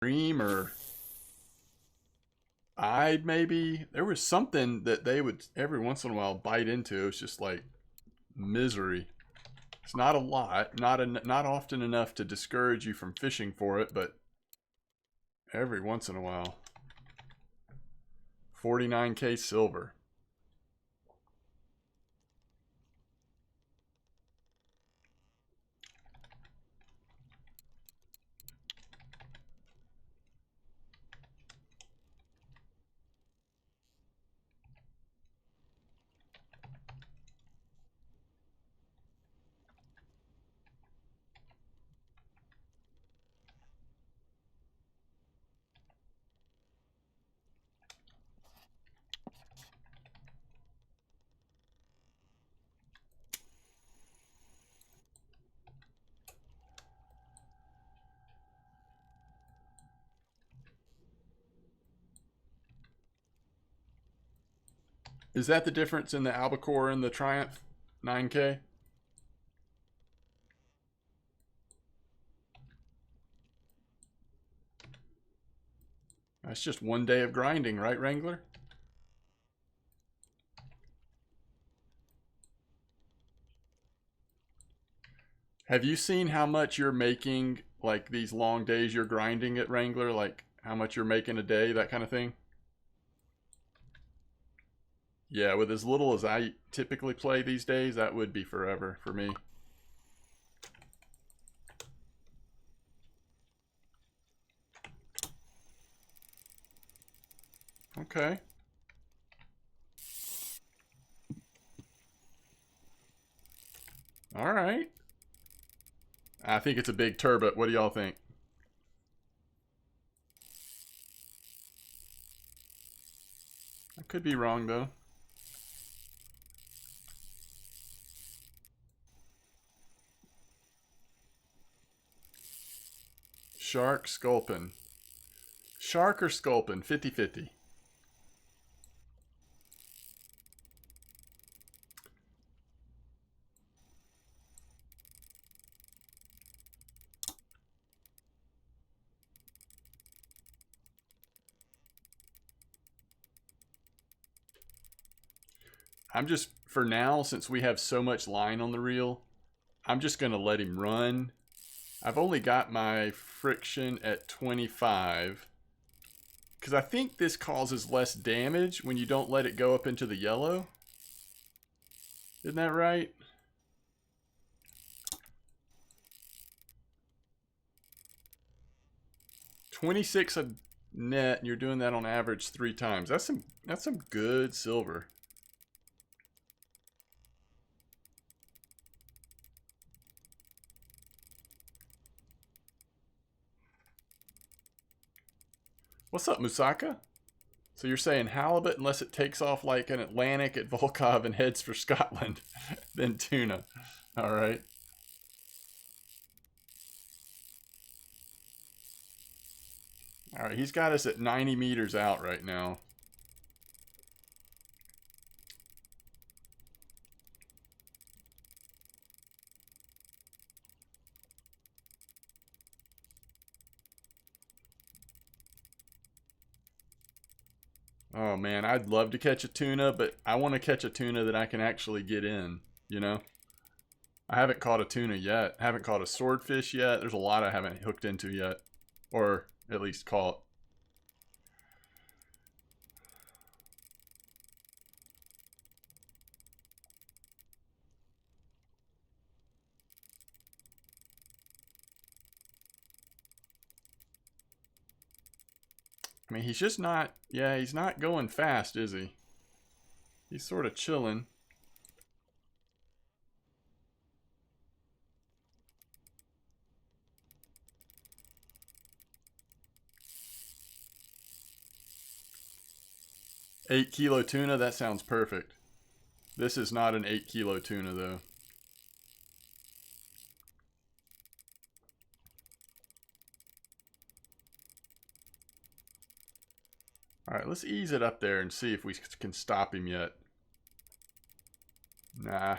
cream or eyed maybe. There was something that they would every once in a while bite into. It was just like misery. It's not a lot, not often enough to discourage you from fishing for it, but every once in a while. 49K silver. Is that the difference in the Albacore and the Triumph 9K? That's just one day of grinding, right, Wrangler? Have you seen how much you're making, like these long days you're grinding at Wrangler? Like how much you're making a day, that kind of thing? Yeah, with as little as I typically play these days, that would be forever for me. Okay. All right. I think it's a big turbot. What do y'all think? I could be wrong though. Shark, Sculpin. Shark or Sculpin? 50-50. I'm just, for now, since we have so much line on the reel, I'm just going to let him run. I've only got my friction at 25. Because I think this causes less damage when you don't let it go up into the yellow. Isn't that right? $26 a net, and you're doing that on average 3 times. That's some good silver. What's up, Musaka? So you're saying halibut unless it takes off like an Atlantic at Volkov and heads for Scotland, then tuna. All right. All right, he's got us at 90 meters out right now. Oh man, I'd love to catch a tuna, but I want to catch a tuna that I can actually get in, you know? I haven't caught a tuna yet. I haven't caught a swordfish yet. There's a lot I haven't hooked into yet. Or at least caught. I mean, he's just not, yeah, he's not going fast, is he? He's sort of chilling. $8 kilo tuna, that sounds perfect. This is not an 8 kilo tuna though. All right, let's ease it up there and see if we can stop him yet. Nah.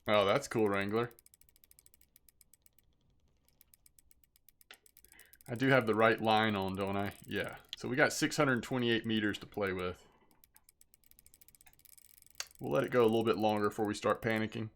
Oh, that's cool, Wrangler. I do have the right line on, don't I? Yeah. So we got 628 meters to play with. We'll let it go a little bit longer before we start panicking.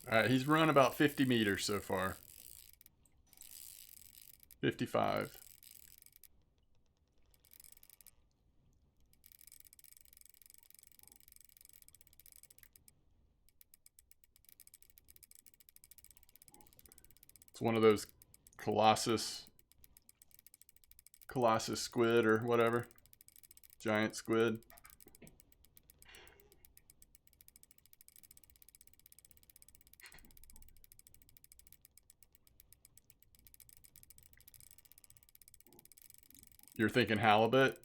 Alright, he's run about 50 meters so far. 55. It's one of those Colossus squid or whatever. Giant squid. You're thinking halibut?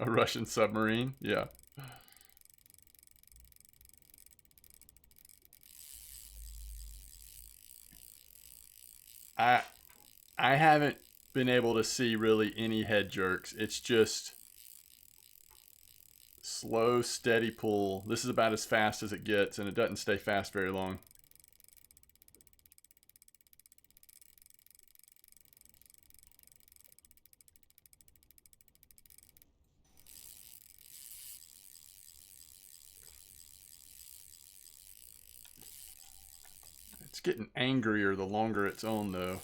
A Russian submarine? Yeah. I I haven't been able to see really any head jerks. It's just slow, steady pull. This is about as fast as it gets, and it doesn't stay fast very long. It's getting angrier the longer it's on, though.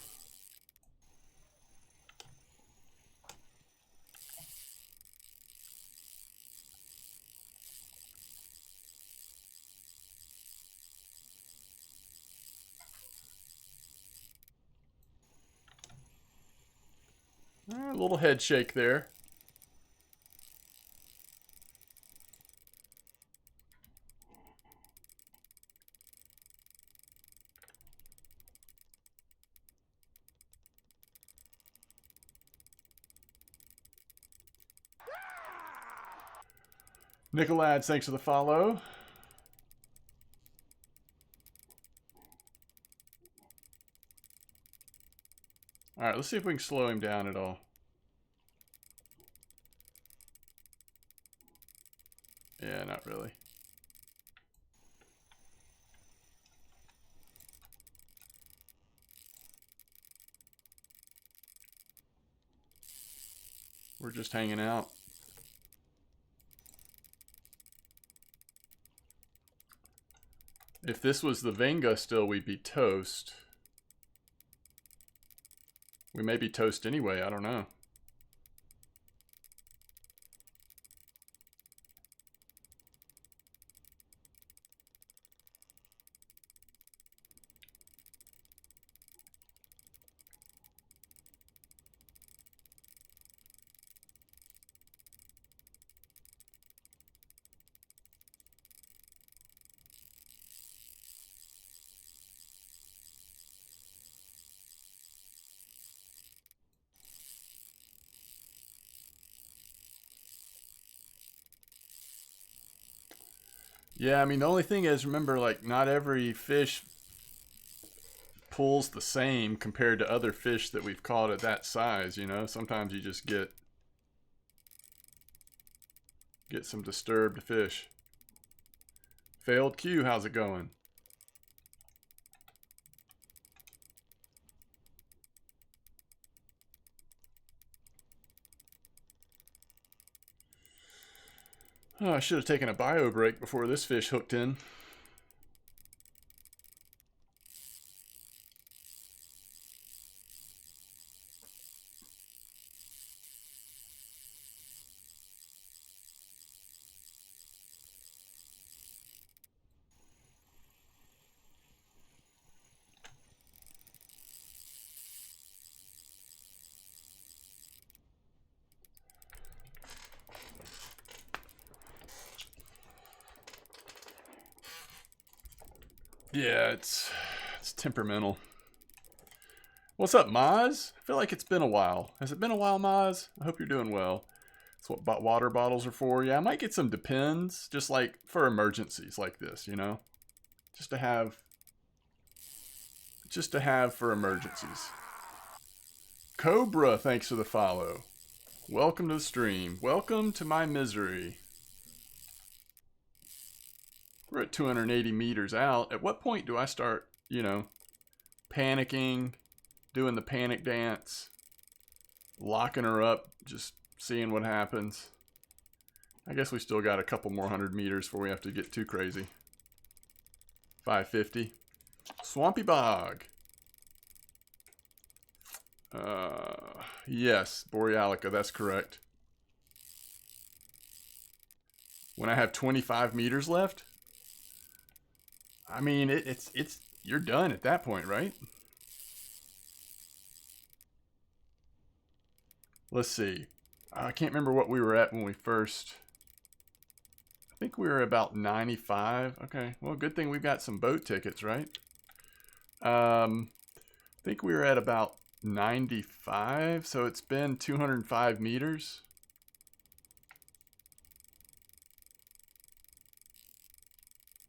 A little head shake there. Nicolad, thanks for the follow. Alright, let's see if we can slow him down at all. Yeah, not really. We're just hanging out. If this was the Venga still, we'd be toast. We may be toast anyway, I don't know. Yeah, I mean, the only thing is, remember, like, not every fish pulls the same compared to other fish that we've caught at that size, you know? Sometimes you just get some disturbed fish. Failed Q, how's it going? Oh, I should have taken a bio break before this fish hooked in. Yeah, it's temperamental. What's up, Maz? I feel like it's been a while. Has it been a while, Maz? I hope you're doing well. That's what water bottles are for. Yeah, I might get some Depends, just like for emergencies like this, you know? Just to have for emergencies. Cobra, thanks for the follow. Welcome to the stream. Welcome to my misery. We're at 280 meters out. At what point do I start, you know, panicking, doing the panic dance, locking her up, just seeing what happens? I guess we still got a couple more 100 meters before we have to get too crazy. 550. Swampy Bog. Yes, Borealica, that's correct. When I have 25 meters left, I mean, it's you're done at that point, right? Let's see. I can't remember what we were at when we first. I think we were about 95. Okay, well, good thing we've got some boat tickets, right? I think we were at about 95, so it's been 205 meters.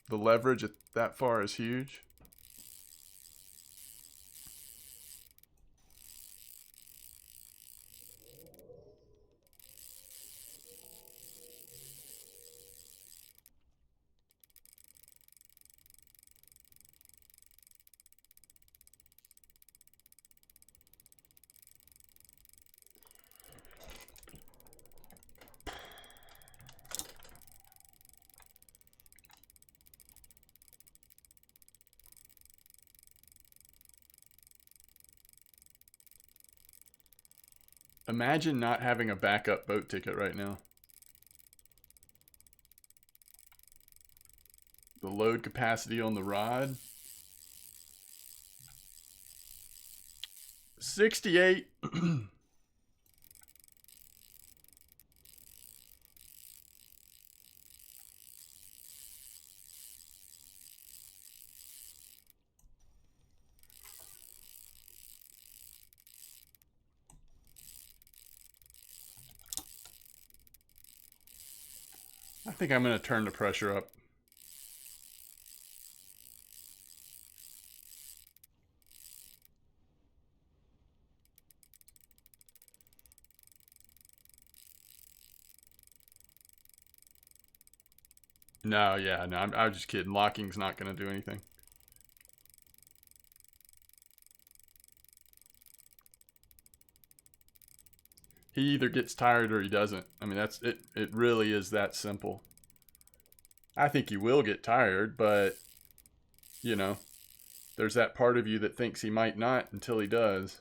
The leverage at that far is huge. Imagine not having a backup boat ticket right now. The load capacity on the rod. 68. I think I'm going to turn the pressure up. No, yeah, no, I'm just kidding. Locking's not going to do anything. He either gets tired or he doesn't. I mean, that's it. It really is that simple. I think he will get tired, but, you know, there's that part of you that thinks he might not until he does.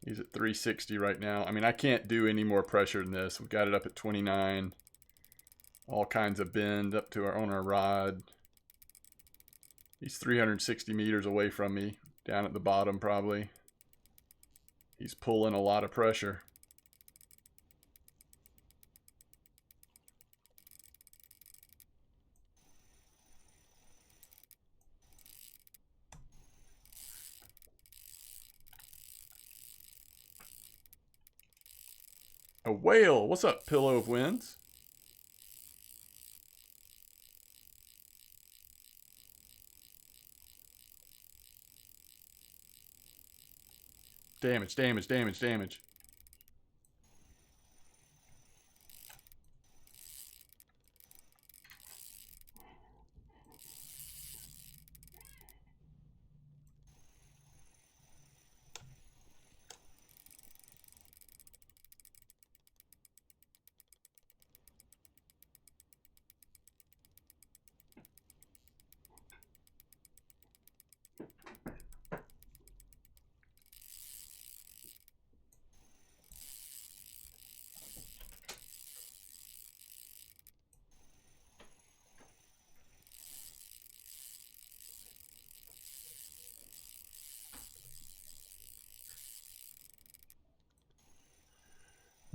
He's at 360 right now. I mean, I can't do any more pressure than this. We've got it up at 29. All kinds of bend up to on our rod. He's 360 meters away from me, down at the bottom probably. He's pulling a lot of pressure. A whale! What's up, Pillow of Winds? Damage, damage, damage, damage.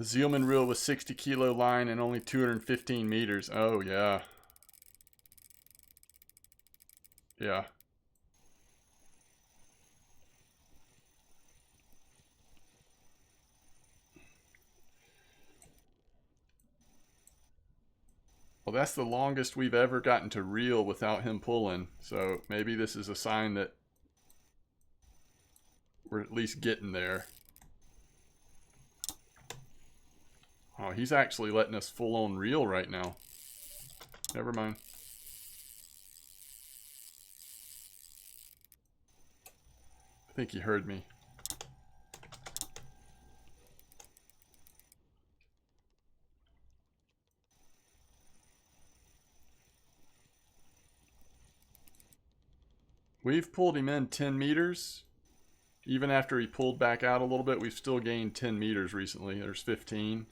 The Zeilman reel was 60 kilo line and only 215 meters. Oh, yeah. Yeah. Well, that's the longest we've ever gotten to reel without him pulling. So maybe this is a sign that we're at least getting there. Oh, he's actually letting us full on reel right now. Never mind. I think he heard me. We've pulled him in 10 meters. Even after he pulled back out a little bit, we've still gained 10 meters recently. There's 15.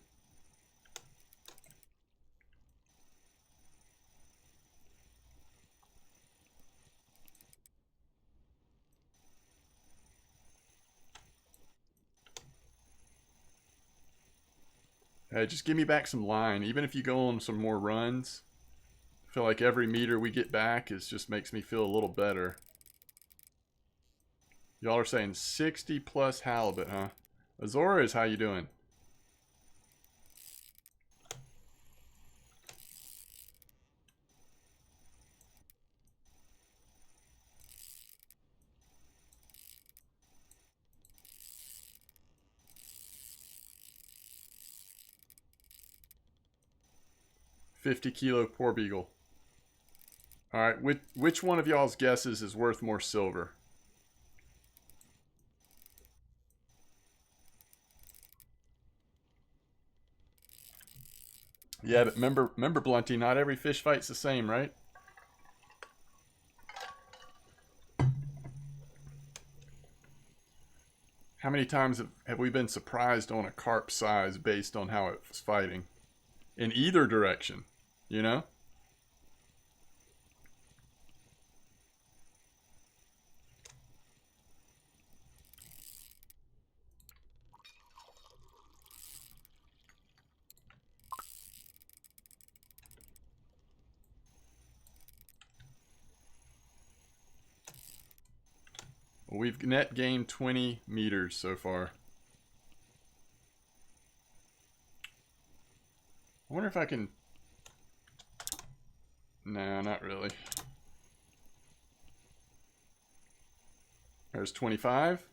Hey, just give me back some line. Even if you go on some more runs, I feel like every meter we get back just makes me feel a little better. Y'all are saying 60 plus halibut, huh? Azores, how you doing? $50-kilo poor beagle. All right, which one of y'all's guesses is worth more silver? Yeah, but remember, Blunty, not every fish fight's the same, right? How many times have we been surprised on a carp size based on how it was fighting? In either direction, you know? We've net gained 20 meters so far. I wonder if I can... No, not really. There's 25.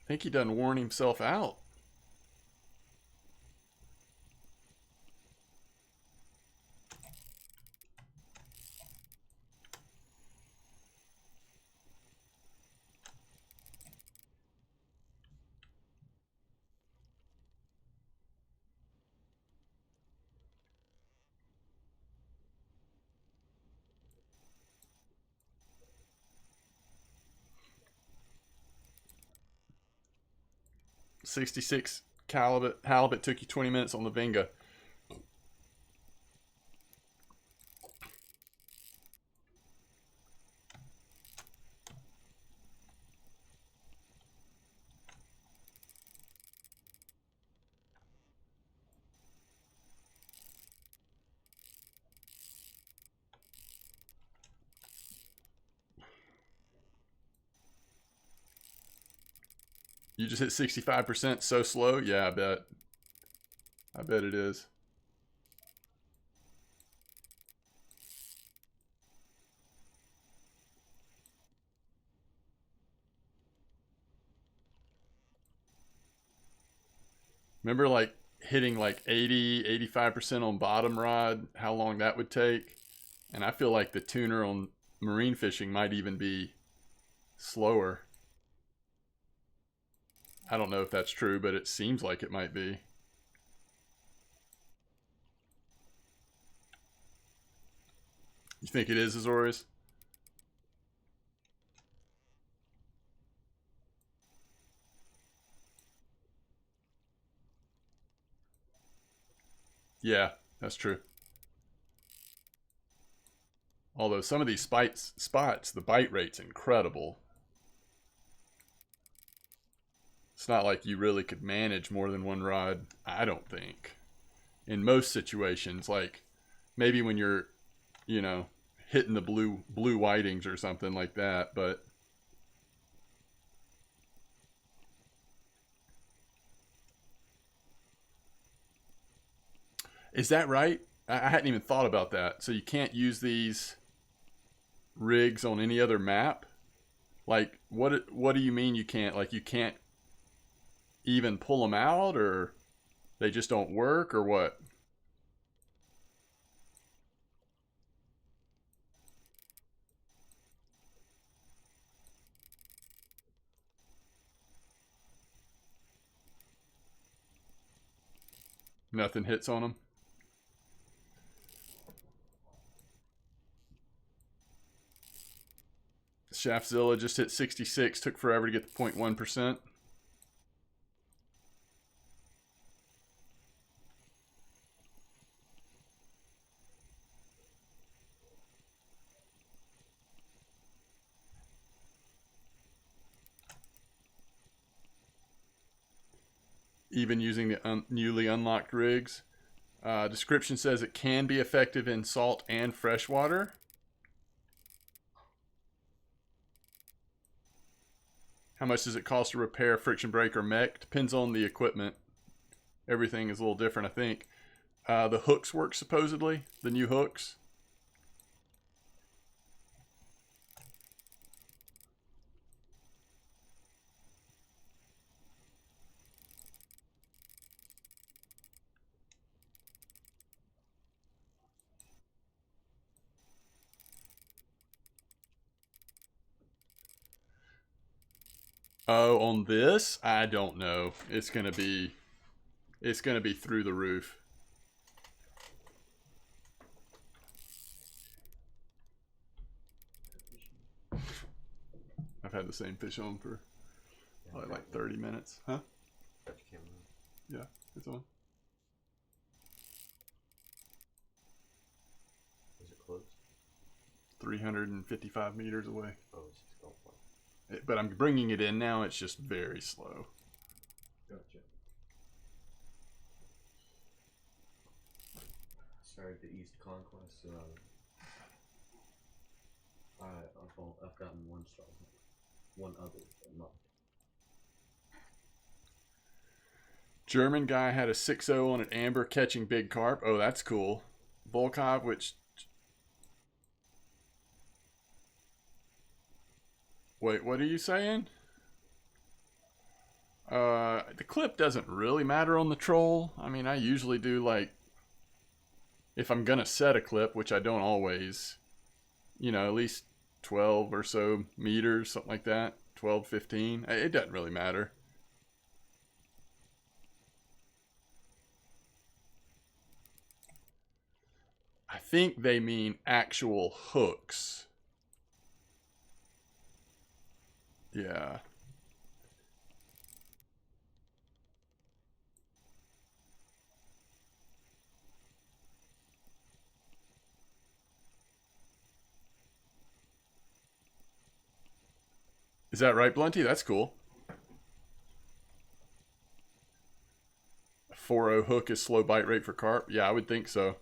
I think he done worn himself out. $66 halibut took you 20 minutes on the Venga. You just hit 65%, so slow? Yeah, I bet. I bet it is. Remember like hitting like 80, 85% on bottom rod, how long that would take? And I feel like the tuner on marine fishing might even be slower. I don't know if that's true, but it seems like it might be. You think it is, Azores? Yeah, that's true. Although some of these spots, the bite rate's incredible. It's not like you really could manage more than one rod, I don't think. In most situations, like maybe when you're, you know, hitting the blue whitings or something like that, but is that right? I hadn't even thought about that. So you can't use these rigs on any other map? Like what do you mean you can't? Like you can't even pull them out, or they just don't work, or what? Nothing hits on them? Shaftzilla just hit 66, took forever to get the 0.1%. Even using the newly unlocked rigs. Description says it can be effective in salt and freshwater. How much does it cost to repair friction brake or mech? Depends on the equipment. Everything is a little different, I think. The hooks work supposedly. The new hooks. Oh, on this, I don't know. It's gonna be through the roof. I've had the same fish on for probably like 30 minutes. Huh? Yeah, it's on. Is it close? 355 meters away. Oh, it's just golf ball. But I'm bringing it in now. It's just very slow. Gotcha. Started the East Conquest. I've gotten one strong, one other, but not. German guy had a 6-0 on an amber catching big carp. Oh, that's cool. Volkov, which... Wait, what are you saying? The clip doesn't really matter on the troll. I mean, I usually do like... If I'm gonna set a clip, which I don't always, you know, at least 12 or so meters, something like that. 12, 15. It doesn't really matter. I think they mean actual hooks. Yeah. Is that right, Blunty? That's cool. 4.0 hook is slow bite rate for carp? Yeah, I would think so.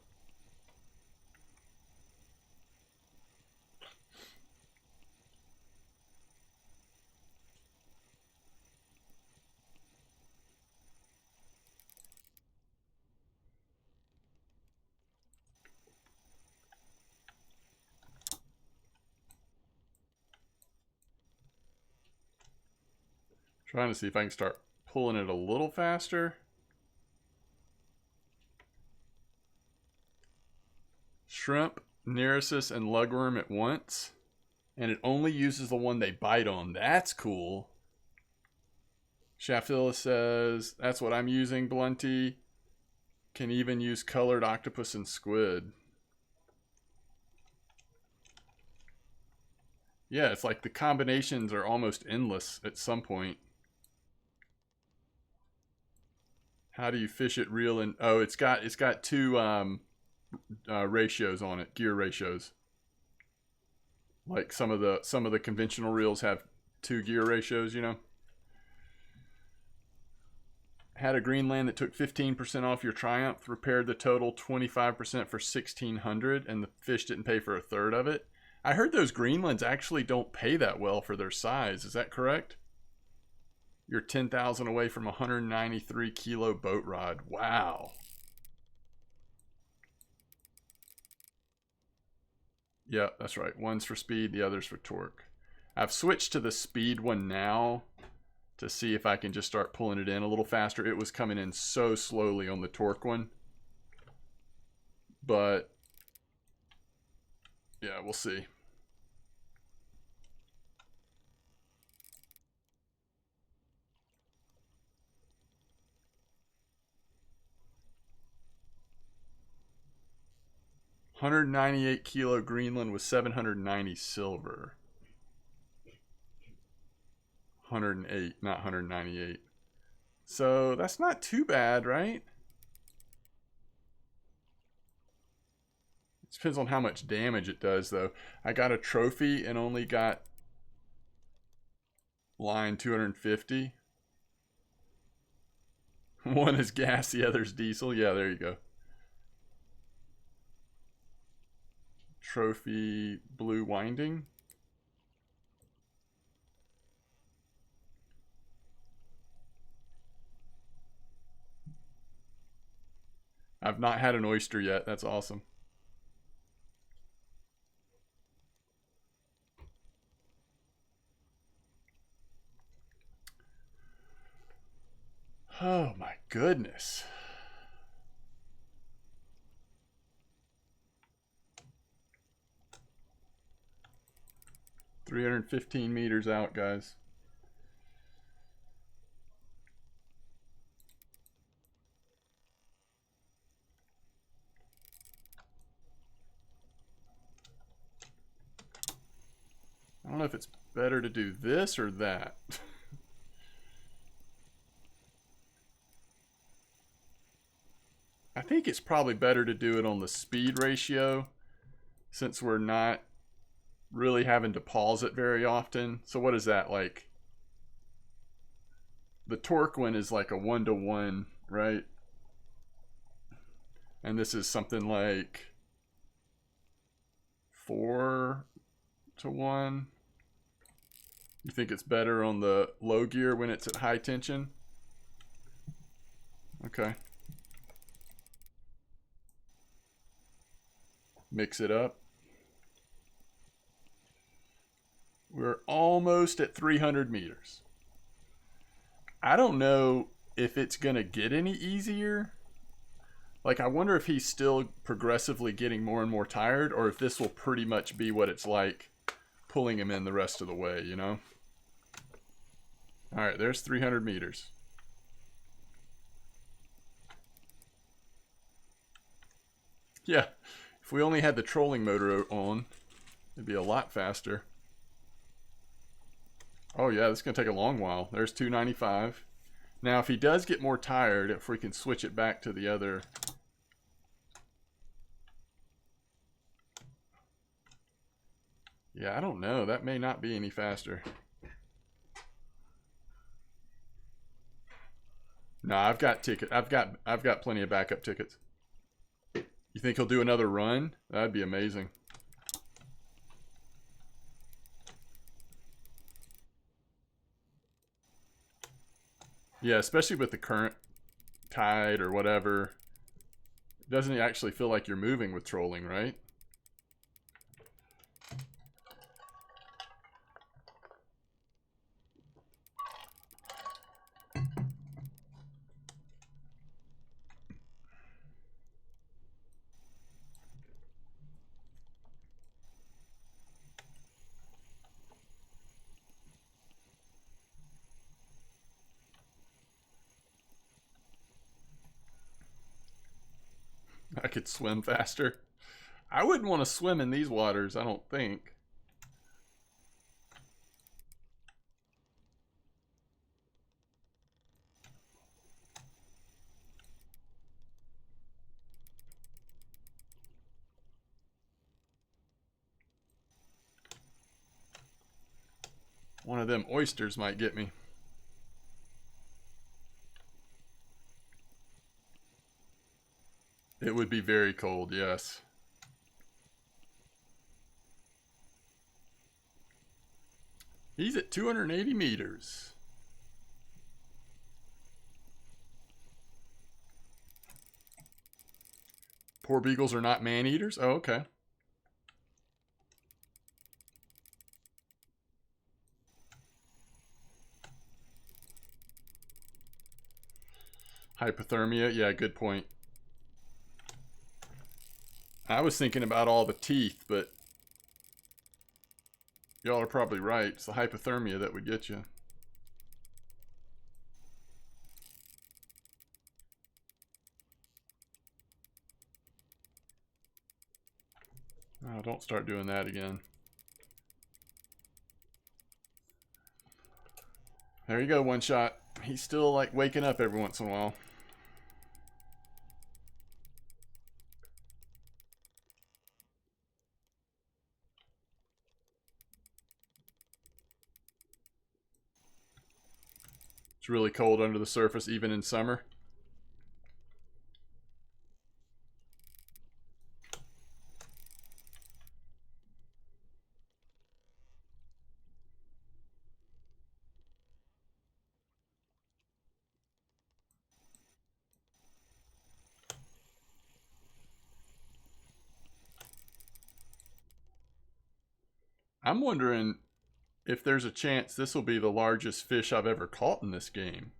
Trying to see if I can start pulling it a little faster. Shrimp, Neresis, and lugworm at once. And it only uses the one they bite on. That's cool. Shafila says, that's what I'm using, Blunty. Can even use colored octopus and squid. Yeah, it's like the combinations are almost endless at some point. How do you fish it reel and... Oh, it's got two ratios on it, gear ratios. Like some of the conventional reels have 2 gear ratios, you know. Had a Greenland that took 15% off your Triumph, repaired the total 25% for 1,600, and the fish didn't pay for a third of it. I heard those Greenlands actually don't pay that well for their size. Is that correct? You're 10,000 away from a 193 kilo boat rod. Wow. Yeah, that's right. One's for speed, the other's for torque. I've switched to the speed one now to see if I can just start pulling it in a little faster. It was coming in so slowly on the torque one. But yeah, we'll see. $198 kilo Greenland with 790 silver. 108, not 198. So that's not too bad, right? It depends on how much damage it does, though. I got a trophy and only got line 250. One is gas, the other's diesel. Yeah, there you go. Trophy blue winding. I've not had an oyster yet. That's awesome. Oh my goodness. $315 out, guys. I don't know if it's better to do this or that. I think it's probably better to do it on the speed ratio since we're not really having to pause it very often. So what is that like? The torque one is like a 1-to-1, right? And this is something like 4-to-1. You think it's better on the low gear when it's at high tension? Okay. Mix it up. We're almost at 300 meters. I don't know if it's going to get any easier. Like, I wonder if he's still progressively getting more and more tired, or if this will pretty much be what it's like pulling him in the rest of the way, you know? All right, there's 300 meters. Yeah, if we only had the trolling motor on, it'd be a lot faster. Oh yeah, this is going to take a long while. There's 295. Now, if he does get more tired, if we can switch it back to the other... Yeah, I don't know. That may not be any faster. No, I've got ticket. I've got plenty of backup tickets. You think he'll do another run? That'd be amazing. Yeah, especially with the current tide or whatever. Doesn't it actually feel like you're moving with trolling, right? I could swim faster. I wouldn't want to swim in these waters, I don't think. One of them oysters might get me. It would be very cold, yes. He's at 280 meters. Poor beagles are not man-eaters? Oh, okay. Hypothermia, yeah, good point. I was thinking about all the teeth, but y'all are probably right. It's the hypothermia that would get you. Oh, don't start doing that again. There you go, one shot. He's still like waking up every once in a while. It's really cold under the surface, even in summer. I'm wondering if there's a chance this will be the largest fish I've ever caught in this game.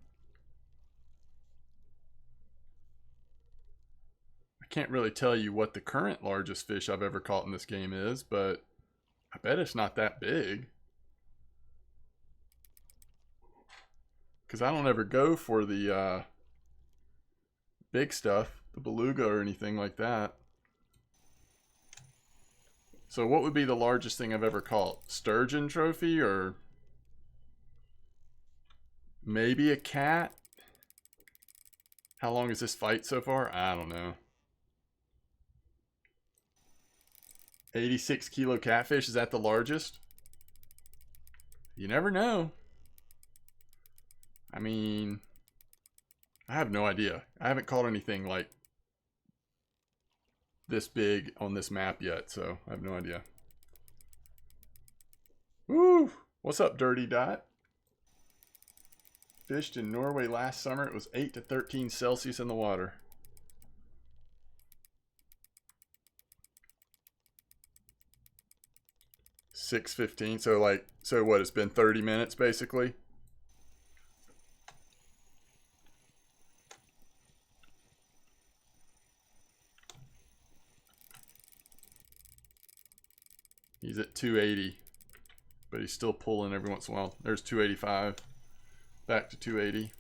I can't really tell you what the current largest fish I've ever caught in this game is, but I bet it's not that big. Because I don't ever go for the big stuff, the beluga or anything like that. So what would be the largest thing I've ever caught? Sturgeon trophy or maybe a cat? How long is this fight so far? I don't know. 86 kilo catfish, is that the largest? You never know. I mean, I have no idea. I haven't caught anything like this big on this map yet, so I have no idea. Woo! What's up, Dirty Dot? Fished in Norway last summer. It was 8 to 13 Celsius in the water. $6.15. So what? It's been 30 minutes basically. He's at 280, but he's still pulling every once in a while. There's 285. Back to 280.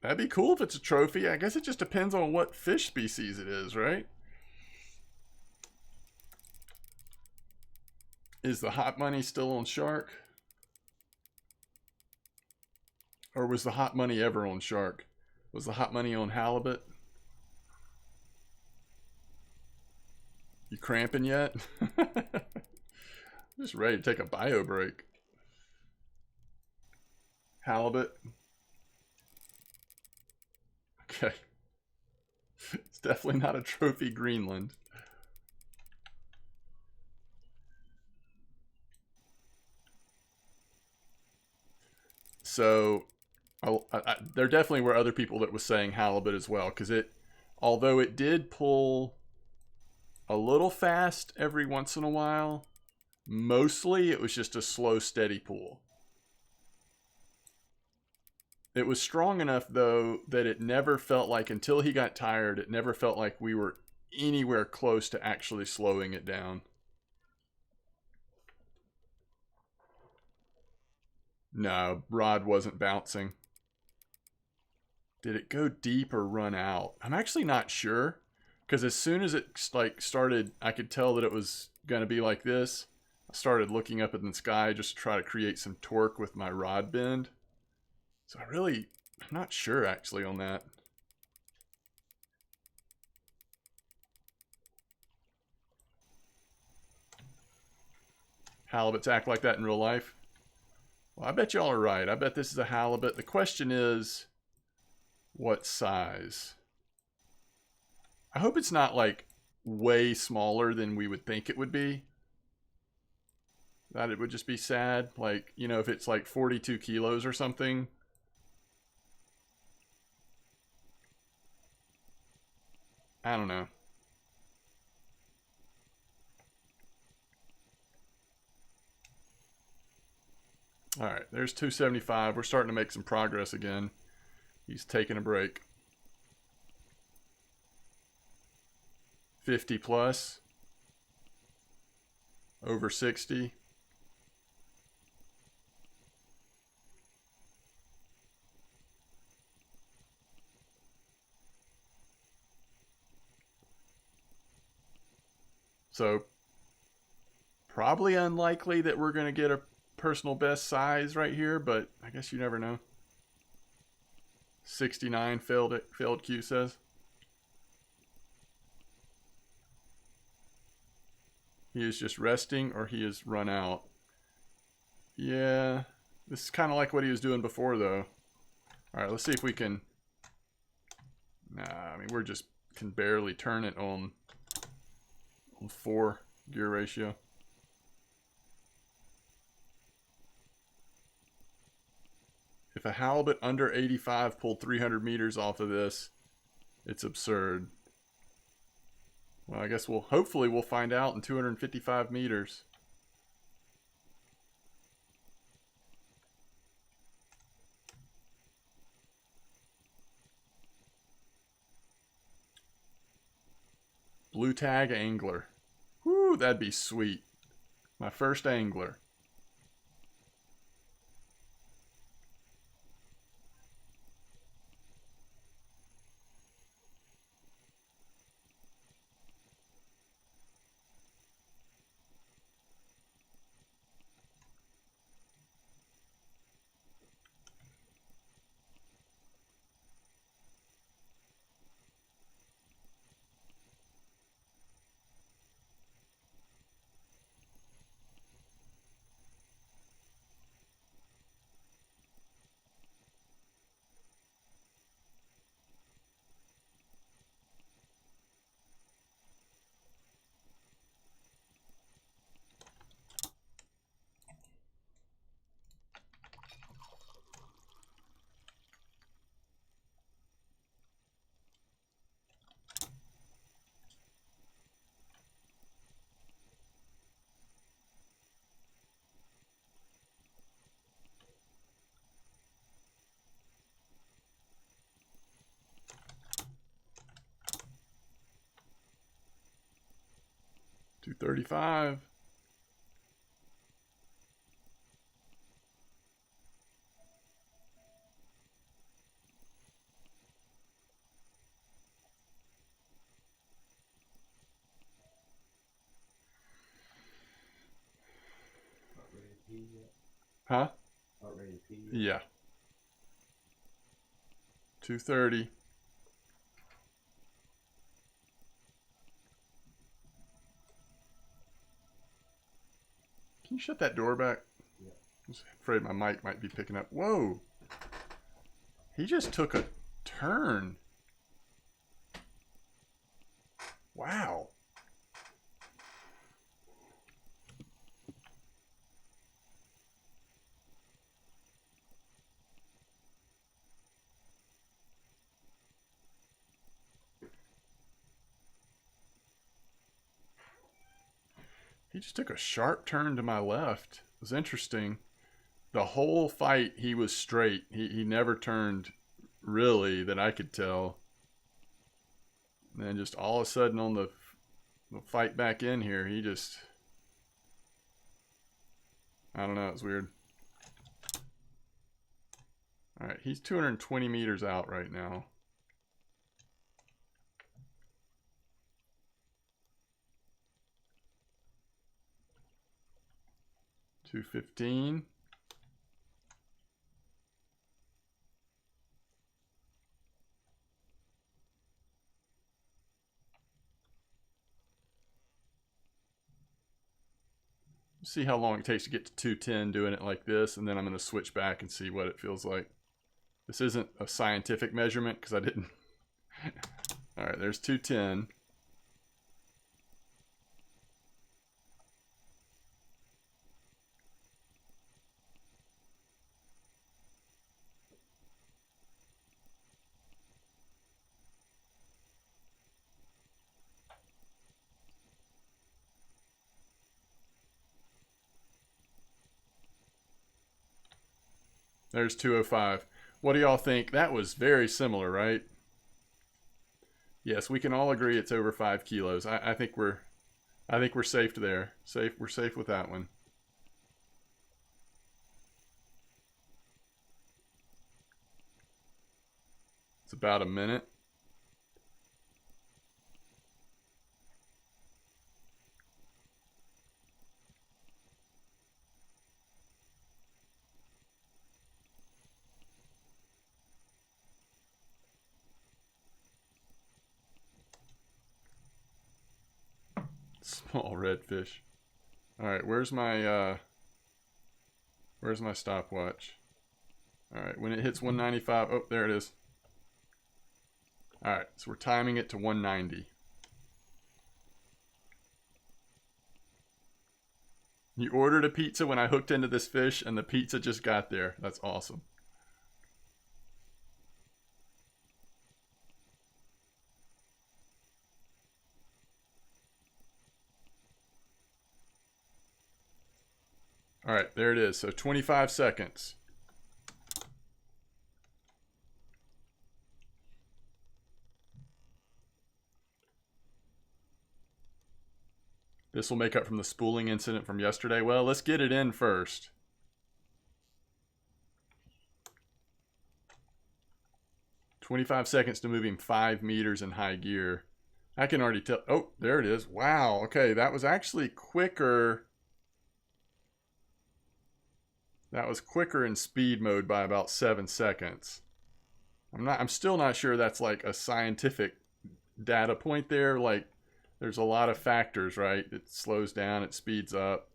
That'd be cool if it's a trophy. I guess it just depends on what fish species it is, right? Is the hot money still on shark? Or was the hot money ever on shark? Was the hot money on halibut? You cramping yet? Just ready to take a bio break. Halibut. Okay. It's definitely not a trophy Greenland. So there definitely were other people that was saying halibut as well, because although it did pull a little fast every once in a while, mostly it was just a slow, steady pull. It was strong enough, though, that it never felt like, until he got tired, it never felt like we were anywhere close to actually slowing it down. No, rod wasn't bouncing. Did it go deep or run out? I'm actually not sure, because as soon as it started, I could tell that it was going to be like this. I started looking up in the sky just to try to create some torque with my rod bend. So I'm not sure actually on that. Halibuts act like that in real life? Well, I bet y'all are right. I bet this is a halibut. The question is, what size? I hope it's not like way smaller than we would think it would be. That it would just be sad. Like, you know, if it's like 42 kilos or something. I don't know. All right, there's 275. We're starting to make some progress again. He's taking a break. 50 plus. Over 60. So probably unlikely that we're going to get a personal best size right here, but I guess you never know. 69 failed Q says. He is just resting or he is run out. Yeah, this is kind of like what he was doing before though. All right, let's see if we can. Nah, I mean, we're just can barely turn it on 4 gear ratio. If a halibut under 85 pulled 300 meters off of this, it's absurd. Well, I guess hopefully we'll find out in 255 meters. Blue tag angler. Whoo, that'd be sweet. My first angler. $235. Not ready to pee yet? Huh? Not ready to pee yet? Yeah. 230. Can you shut that door back? Yeah. I'm afraid my mic might be picking up. Whoa. He just took a turn. Wow. He just took a sharp turn to my left. It was interesting. The whole fight, he was straight. He never turned, really, that I could tell. And then just all of a sudden on the fight back in here, he just... I don't know, it's weird. Alright, he's 220 meters out right now. $215. see how long it takes to get to 210 doing it like this, and then I'm going to switch back and see what it feels like. This isn't a scientific measurement because I didn't. All right, there's 210. There's 205. What do y'all think? That was very similar, right? Yes, we can all agree it's over 5 kilos. I think we're safe there. We're safe with that one. It's about a minute. Small redfish. All right, where's my stopwatch? All right, when it hits 195, oh, there it is. All right, so we're timing it to 190. You ordered a pizza when I hooked into this fish, and the pizza just got there. That's awesome. All right, there it is. So 25 seconds. This will make up from the spooling incident from yesterday. Well, let's get it in first. "25 seconds to moving 5 meters in high gear." I can already tell. Oh, there it is. Wow. Okay, that was actually quicker. That was quicker in speed mode by about 7 seconds. I'm still not sure that's like a scientific data point there. Like, there's a lot of factors, right? It slows down, it speeds up.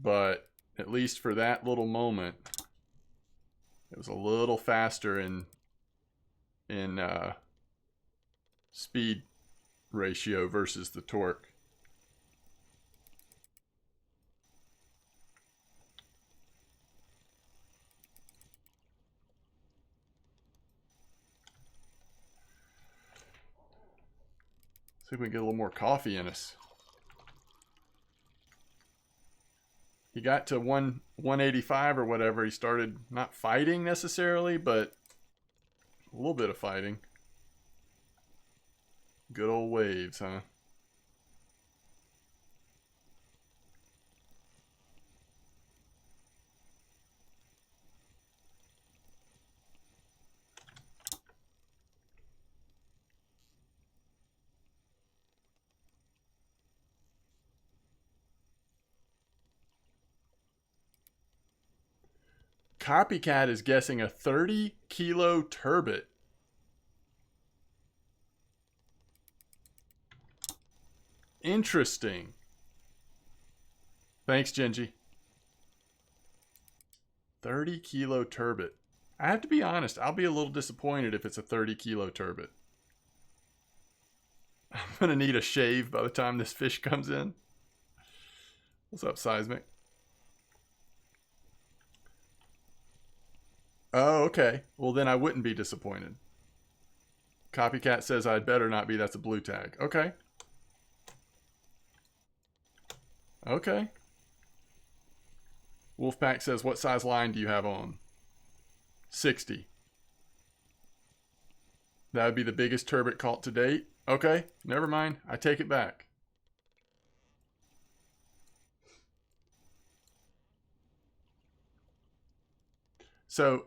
But at least for that little moment, it was a little faster in speed ratio versus the torque. See if we can get a little more coffee in us. He got to 185 or whatever. He started not fighting necessarily, but a little bit of fighting. Good old waves, huh? Copycat is guessing a 30-kilo turbot. Interesting. Thanks, Genji. 30-kilo turbot. I have to be honest, I'll be a little disappointed if it's a 30-kilo turbot. I'm going to need a shave by the time this fish comes in. What's up, Seismic? Oh, okay. Well, then I wouldn't be disappointed. Copycat says I'd better not be. That's a blue tag. Okay. Okay. Wolfpack says, what size line do you have on? 60. That would be the biggest turbot caught to date. Okay, never mind. I take it back. So,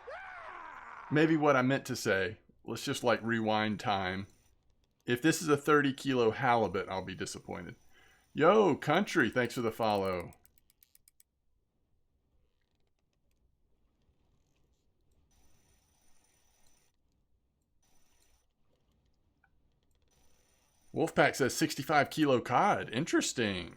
maybe what I meant to say, let's just like rewind time. If this is a 30-kilo halibut, I'll be disappointed. Yo, Country, thanks for the follow. Wolfpack says 65-kilo cod. Interesting.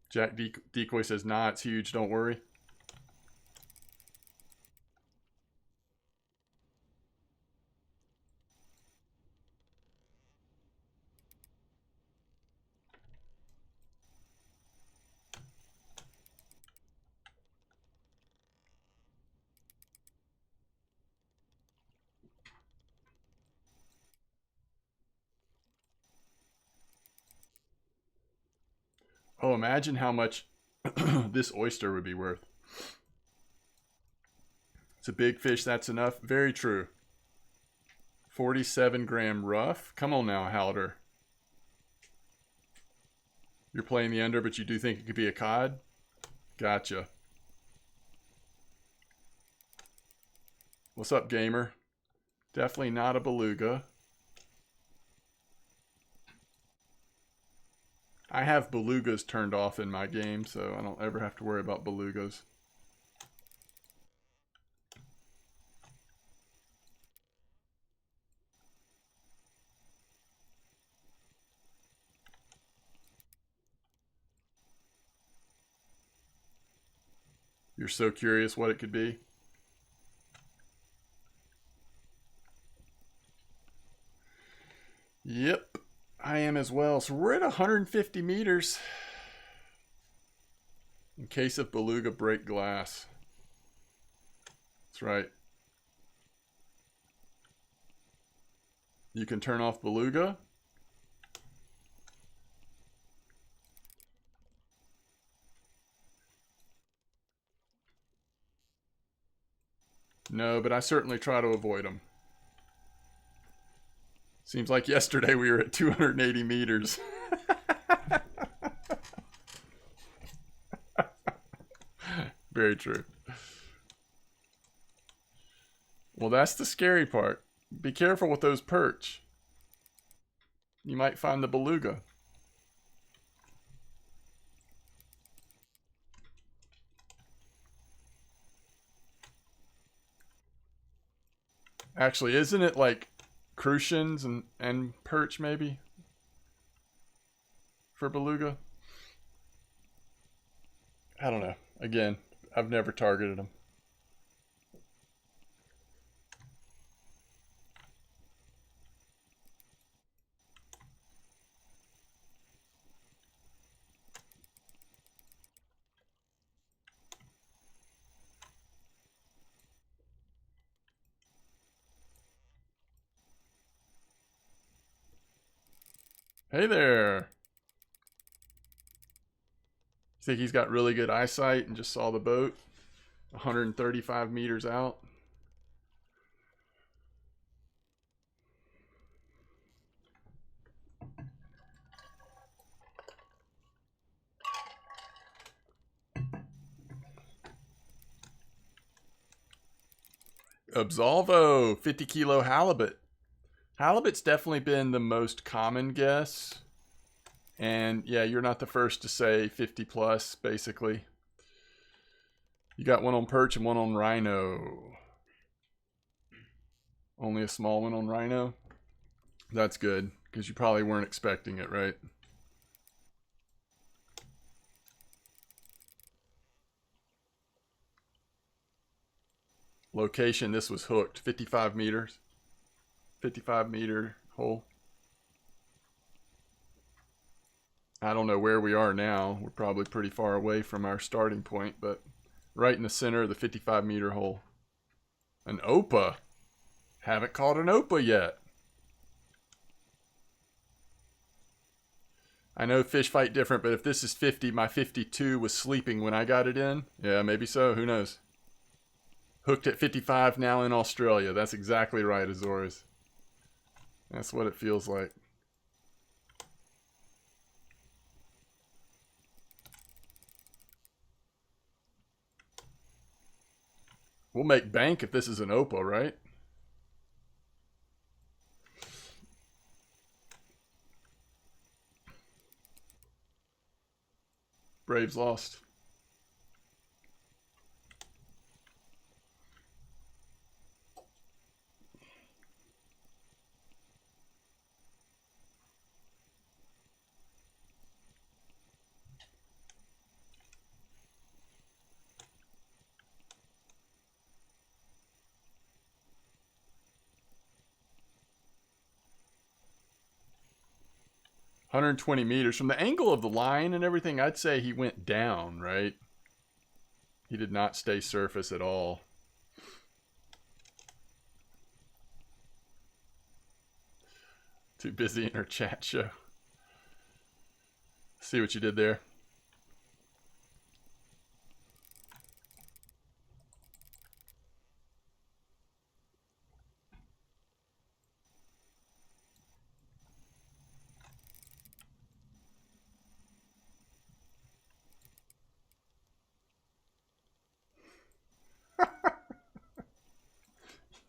Jack Decoy says, nah, it's huge. Don't worry. Oh, imagine how much this oyster would be worth. It's a big fish, that's enough. Very true. 47-gram rough. Come on now, Halder. You're playing the under, but you do think it could be a cod? Gotcha. What's up, gamer? Definitely not a beluga. I have belugas turned off in my game, so I don't ever have to worry about belugas. You're so curious what it could be? Yep, I am as well. So we're at 150 meters. In case of beluga break glass. That's right. You can turn off beluga. No, but I certainly try to avoid them. Seems like yesterday we were at 280 meters. Very true. Well, that's the scary part. Be careful with those perch. You might find the beluga. Actually, isn't it like crucians and perch maybe? For beluga? I don't know. Again, I've never targeted them. Hey there. You think he's got really good eyesight and just saw the boat 135 meters out? Absolvo, 50 kilo halibut. Halibut's definitely been the most common guess. And yeah, you're not the first to say 50 plus, basically. You got one on perch and one on rhino. Only a small one on rhino? That's good, because you probably weren't expecting it, right? Location, this was hooked. 55 meters. 55-meter hole. I don't know where we are now. We're probably pretty far away from our starting point, but right in the center of the 55-meter hole. An Opa. Haven't caught an Opa yet. I know fish fight different, but if this is 50, my 52 was sleeping when I got it in. Yeah, maybe so. Who knows? Hooked at 55 now in Australia. That's exactly right, Azores. That's what it feels like. We'll make bank if this is an Opa, right? Braves lost. 120 meters. From the angle of the line and everything, I'd say he went down, right? He did not stay surface at all. Too busy in her chat show. See what you did there.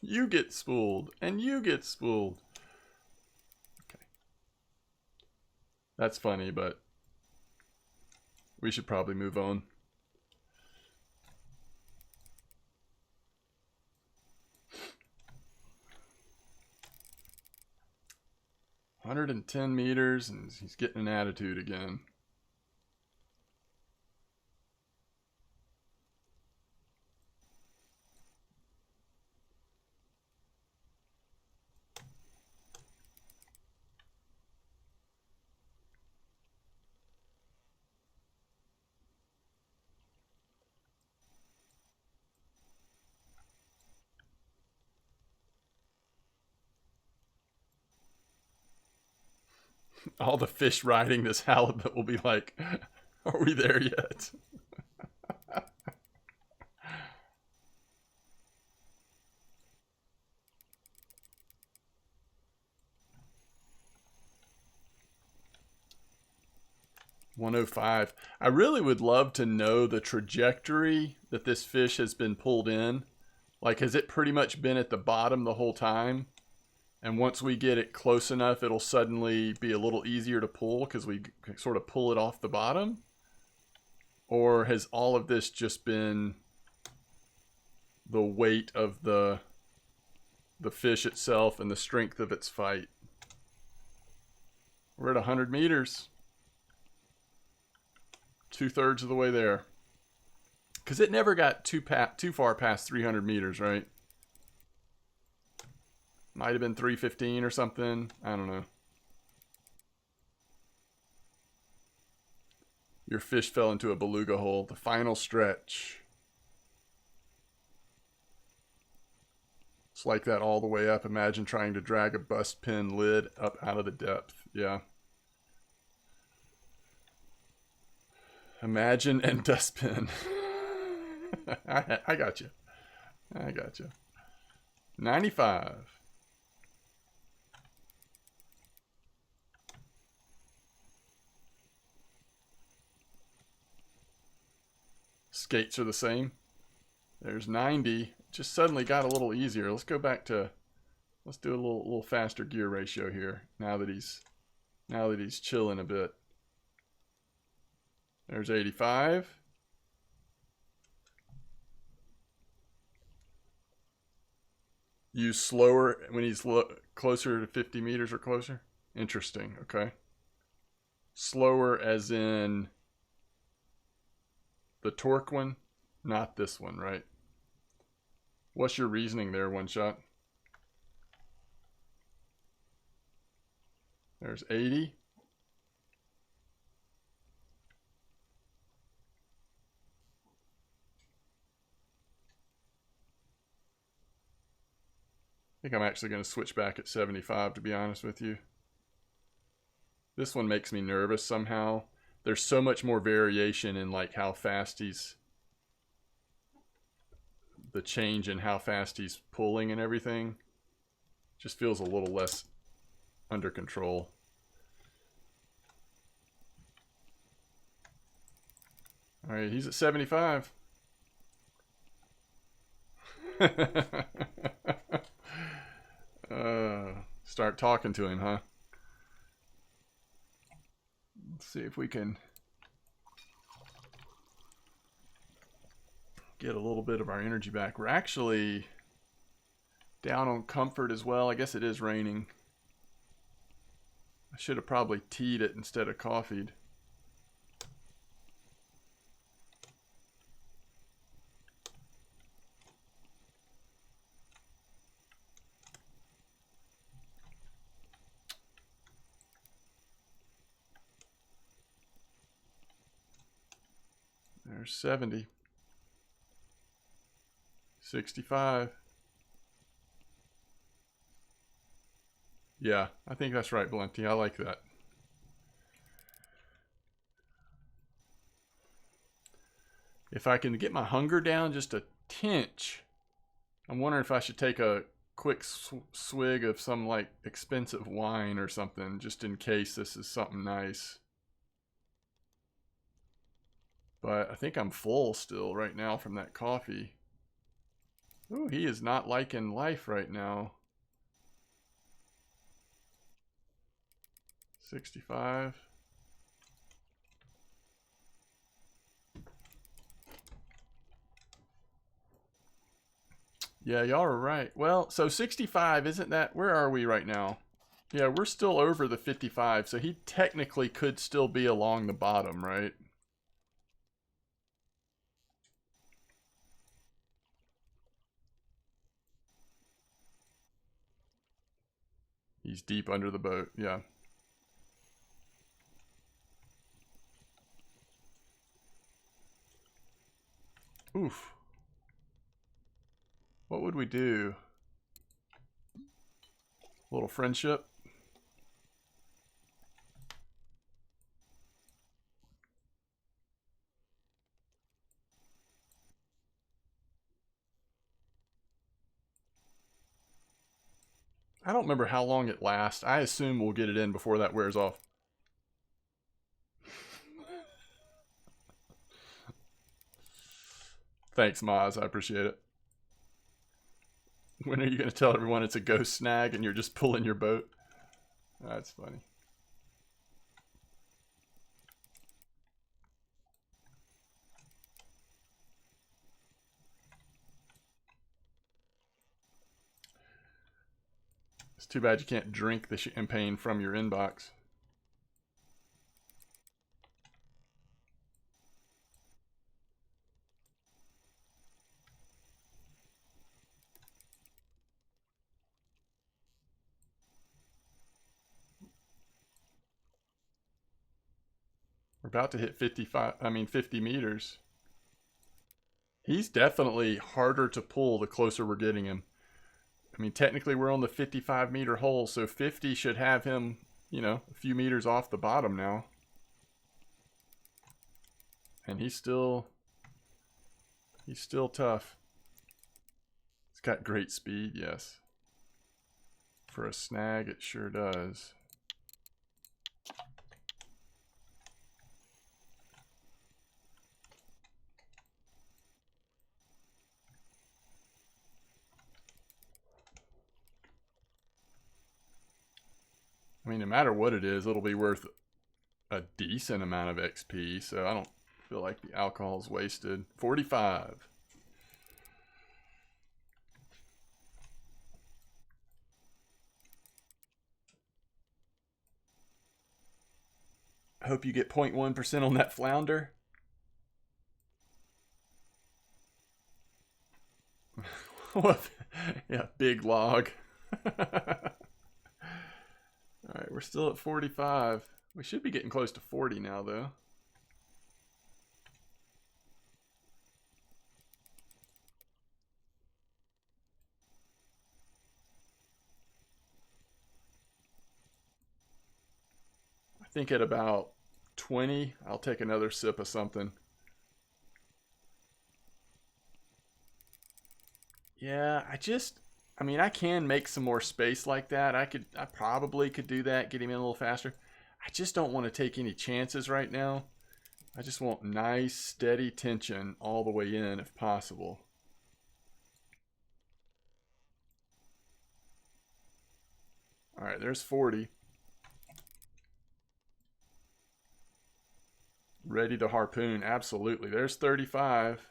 You get spooled, and you get spooled. Okay. That's funny, but we should probably move on. $110 meters, and he's getting an attitude again. All the fish riding this halibut will be like, are we there yet? $105. I really would love to know the trajectory that this fish has been pulled in. Like, has it pretty much been at the bottom the whole time? And once we get it close enough, it'll suddenly be a little easier to pull because we sort of pull it off the bottom? Or has all of this just been the weight of the fish itself and the strength of its fight? We're at 100 meters. 2/3 of the way there. Because it never got too far past 300 meters, right? Might have been 315 or something. I don't know. Your fish fell into a beluga hole. The final stretch. It's like that all the way up. Imagine trying to drag a bust pin lid up out of the depth. Yeah. Imagine and dustpin. I got you. I got you. 95. Skates are the same. There's 90. Just suddenly got a little easier. Let's go back to, let's do a little faster gear ratio here. Now that he's chilling a bit. There's 85. Use slower when he's closer to 50 meters or closer. Interesting. Okay. Slower as in the torque one, not this one, right? What's your reasoning there, One Shot? There's 80. I think I'm actually going to switch back at 75, to be honest with you. This one makes me nervous somehow. There's so much more variation in like how fast he's, the change in how fast he's pulling and everything. Just feels a little less under control. All right, he's at 75. Start talking to him, huh? Let's see if we can get a little bit of our energy back. We're actually down on comfort as well. I guess it is raining. I should have probably teed it instead of coffeeed. There's 70. 65. Yeah, I think that's right, Valenti. I like that. If I can get my hunger down just a tinch, I'm wondering if I should take a quick swig of some like expensive wine or something, just in case this is something nice. But I think I'm full still right now from that coffee. Ooh, he is not liking life right now. 65. Yeah, y'all are right. Well, so 65, isn't that... Where are we right now? Yeah, we're still over the 55, so he technically could still be along the bottom, right? He's deep under the boat, yeah. Oof. What would we do? A little friendship? I don't remember how long it lasts. I assume we'll get it in before that wears off. Thanks, Maz. I appreciate it. When are you going to tell everyone it's a ghost snag and you're just pulling your boat? That's funny. It's too bad you can't drink the champagne from your inbox. We're about to hit 50 meters. He's definitely harder to pull the closer we're getting him. I mean, technically we're on the 55-meter hole, so 50 should have him, you know, a few meters off the bottom now. And he's still tough. He's got great speed, yes. For a snag, it sure does. I mean, no matter what it is, it'll be worth a decent amount of XP, so I don't feel like the alcohol's wasted. 45. I hope you get 0.1% on that flounder. What? Yeah, big log. Alright, we're still at 45. We should be getting close to 40 now, though. I think at about 20, I'll take another sip of something. Yeah, I mean, I can make some more space like that. I probably could do that, get him in a little faster. I just don't want to take any chances right now. I just want nice, steady tension all the way in if possible. All right, there's 40. Ready to harpoon, absolutely. There's 35.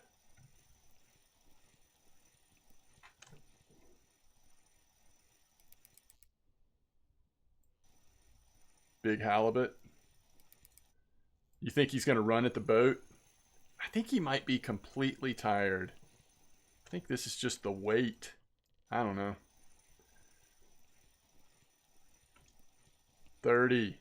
Big halibut. You think he's going to run at the boat? I think he might be completely tired. I think this is just the weight. I don't know. 30.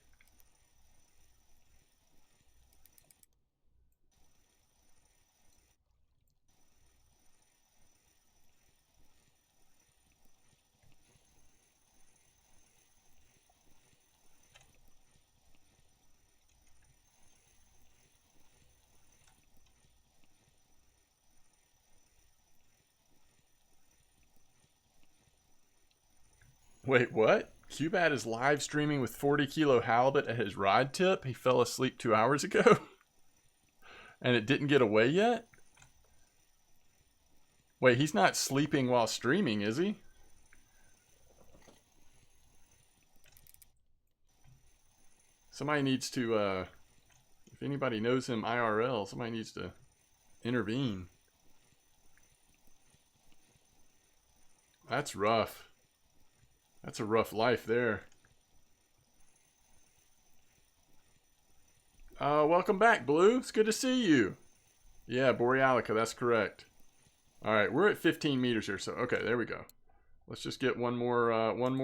Wait, what? Cubat is live streaming with 40 kilo halibut at his rod tip. He fell asleep 2 hours ago. And it didn't get away yet? Wait, he's not sleeping while streaming, is he? Somebody needs to, if anybody knows him IRL, somebody needs to intervene. That's rough. That's a rough life there. Welcome back, Blue. It's good to see you. Yeah, Borealica, that's correct. All right, we're at 15 meters here, so okay, there we go. Let's just get one more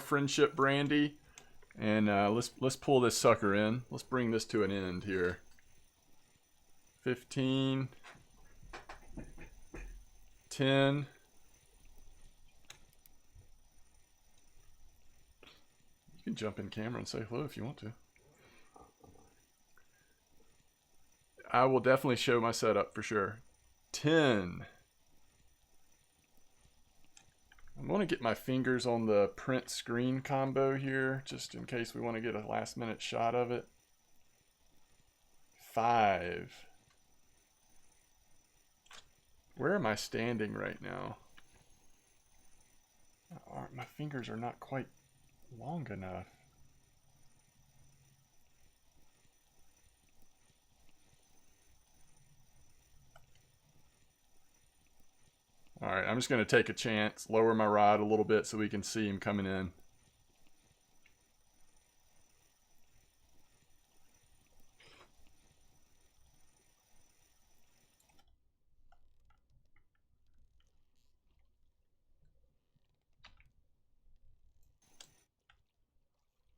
friendship brandy, and let's pull this sucker in. Let's bring this to an end here. 15, 10. You can jump in camera and say hello if you want to. I will definitely show my setup for sure. 10. I'm going to get my fingers on the print screen combo here, just in case we want to get a last minute shot of it. 5. Where am I standing right now? My fingers are not quite long enough. Alright, I'm just going to take a chance, lower my rod a little bit so we can see him coming in.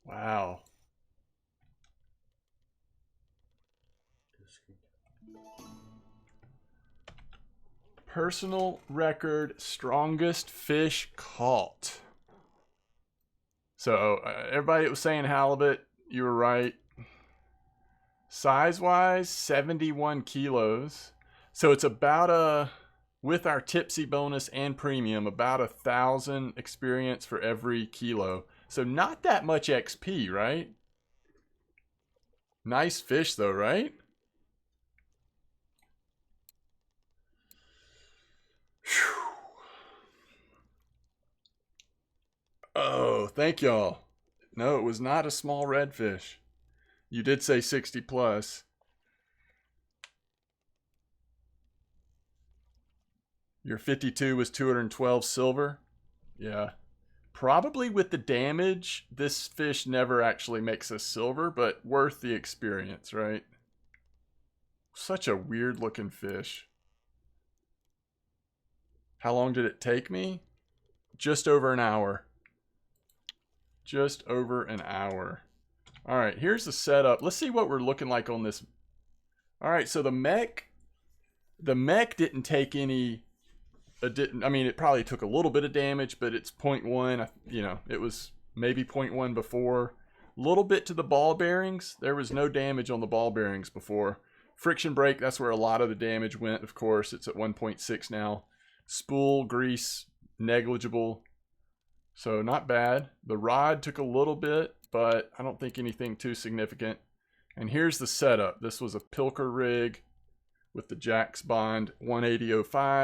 Wow. Personal record strongest fish caught. So everybody that was saying halibut, you were right. Size wise, 71 kilos. So it's about with our tipsy bonus and premium, about 1,000 experience for every kilo. So not that much XP, right? Nice fish though, right? Oh, thank y'all. No, it was not a small redfish. You did say 60 plus. Your 52 was 212 silver. Yeah. Probably with the damage, this fish never actually makes us silver, but worth the experience, right? Such a weird looking fish. How long did it take me? Just over an hour. Just over an hour. All right, here's the setup. Let's see what we're looking like on this. All right, so the mech didn't take any. I mean, it probably took a little bit of damage, but it's 0.1. You know, it was maybe 0.1 before. A little bit to the ball bearings. There was no damage on the ball bearings before. Friction brake, that's where a lot of the damage went, of course. It's at 1.6 now. Spool, grease, negligible. So not bad. The rod took a little bit, but I don't think anything too significant. And here's the setup. This was a Pilker rig with the Jax Bond 180.05.